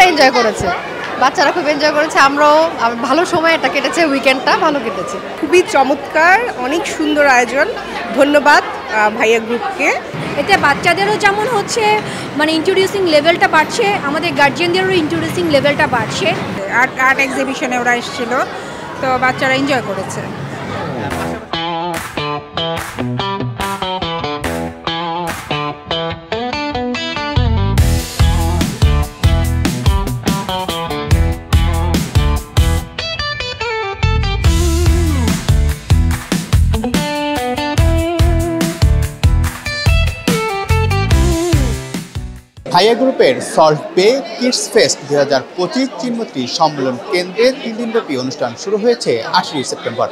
Enjoy করেছে, বাচ্চারা খুব এনজয় করেছে, আমরাও ভালো সময় এটা কেটেছে, উইকেন্ডটা ভালো কেটেছে। খুবই চমৎকার, অনেক সুন্দর আয়োজন। ধন্যবাদ ভাইয়া গ্রুপকে। এতে বাচ্চাদেরও যেমন হচ্ছে মানে ইন্ট্রোডিউসিং লেভেলটা বাড়ছে, আমাদের গার্জিয়ানদেরও ইন্ট্রোডিউসিং লেভেলটা বাড়ছে। আর্ট এক্সিবিশনে ওরা এসেছিল, তো বাচ্চারা এনজয় করেছে। ভাইয়া গ্রুপের সল্ট বে কিডস ফেস্ট 2025 চিনমতি সম্মেলন কেন্দ্রে 3 দিনব্যাপী অনুষ্ঠান শুরু হয়েছে 8 সেপ্টেম্বর,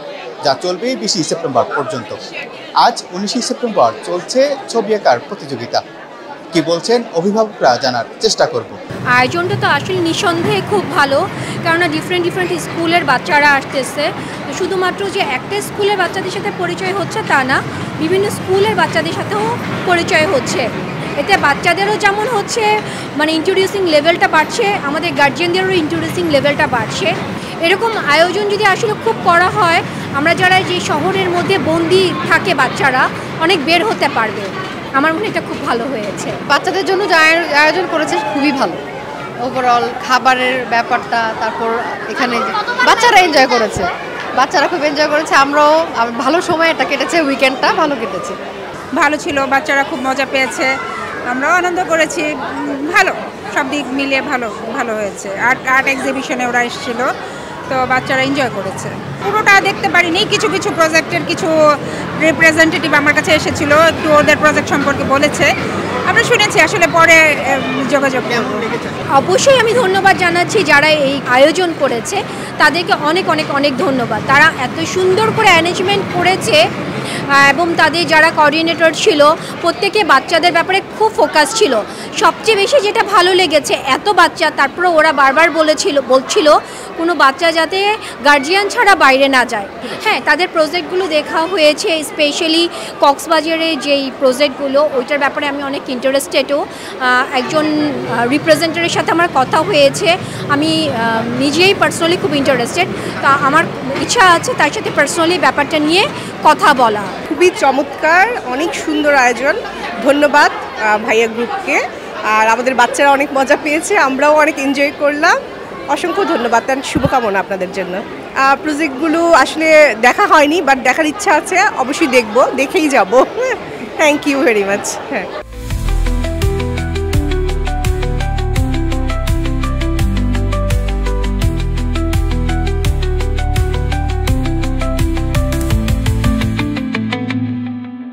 যা চলবে 20 সেপ্টেম্বর পর্যন্ত। আজ 19 সেপ্টেম্বর চলছে ছবি আঁকার প্রতিযোগিতা। কি বলছেন অভিভাবকরা জানার চেষ্টা করব। আয়োজনটা তো আসলে নিঃসন্দেহে খুব ভালো, কেননা ডিফারেন্ট স্কুলের বাচ্চারা আসতেছে। শুধুমাত্র যে একটা স্কুলের বাচ্চাদের সাথে পরিচয় হচ্ছে তা না, বিভিন্ন স্কুলের বাচ্চাদের সাথেও পরিচয় হচ্ছে। এতে বাচ্চাদেরও যেমন হচ্ছে মানে ইন্ট্রোডিউসিং লেভেলটা বাড়ছে, আমাদের গার্জিয়ানদেরও ইন্ট্রোডিউসিং লেভেলটা বাড়ছে। এরকম আয়োজন যদি আসলে খুব করা হয়, আমরা যারা যে শহরের মধ্যে বন্দি থাকে বাচ্চারা অনেক বের হতে পারবে। আমার মনে হয় এটা খুব ভালো হয়েছে। বাচ্চাদের জন্য যা আয়োজন করেছে খুবই ভালো, ওভারঅল খাবারের ব্যাপারটা, তারপর এখানে বাচ্চারা এনজয় করেছে, বাচ্চারা খুব এনজয় করেছে, আমরাও ভালো সময় এটা কেটেছে, উইকেন্ডটা ভালো কেটেছে। ভালো ছিল, বাচ্চারা খুব মজা পেয়েছে, আমরাও আনন্দ করেছি। ভালো, সব দিক মিলিয়ে ভালো হয়েছে। আর্ট এক্সিবিশনে ওরা এসেছিল, তো বাচ্চারা এনজয় করেছে। পুরোটা দেখতে পারিনি, কিছু প্রজেক্টের কিছু রিপ্রেজেন্টেটিভ আমার কাছে এসেছিল, একটু ওদের প্রজেক্ট সম্পর্কে বলেছে, আমরা শুনেছি। আসলে পরে যোগাযোগ করব। অবশ্যই আমি ধন্যবাদ জানাচ্ছি যারা এই আয়োজন করেছে, তাদেরকে অনেক ধন্যবাদ। তারা এত সুন্দর করে অ্যারেঞ্জমেন্ট করেছে এবং তাদের যারা কোঅর্ডিনেটর ছিল প্রত্যেকে বাচ্চাদের ব্যাপারে খুব ফোকাস ছিল। সবচেয়ে বেশি যেটা ভালো লেগেছে, এত বাচ্চা, তারপরে ওরা বারবার বলছিল কোনো বাচ্চা যাতে গার্জিয়ান ছাড়া বাইরে না যায়। হ্যাঁ, তাদের প্রজেক্টগুলো দেখা হয়েছে, স্পেশালি কক্সবাজারে যেই প্রজেক্টগুলো, ওইটার ব্যাপারে আমি অনেক ইন্টারেস্টেডও। একজন রিপ্রেজেন্টেটিভের সাথে আমার কথা হয়েছে, আমি নিজেই পার্সোনালি খুব ইন্টারেস্টেড। তা আমার ইচ্ছা আছে তার সাথে পার্সোনালি ব্যাপারটা নিয়ে কথা বলা। খুবই চমৎকার, অনেক সুন্দর আয়োজন। ধন্যবাদ ভাইয়া গ্রুপকে। আর আমাদের বাচ্চারা অনেক মজা পেয়েছে, আমরাও অনেক এনজয় করলাম। অসংখ্য ধন্যবাদ, শুভকামনা আপনাদের জন্য। প্রজেক্টগুলো আসলে দেখা হয়নি, বাট দেখার ইচ্ছা আছে, অবশ্যই দেখেই যাব। Thank you very much. হ্যাঁ।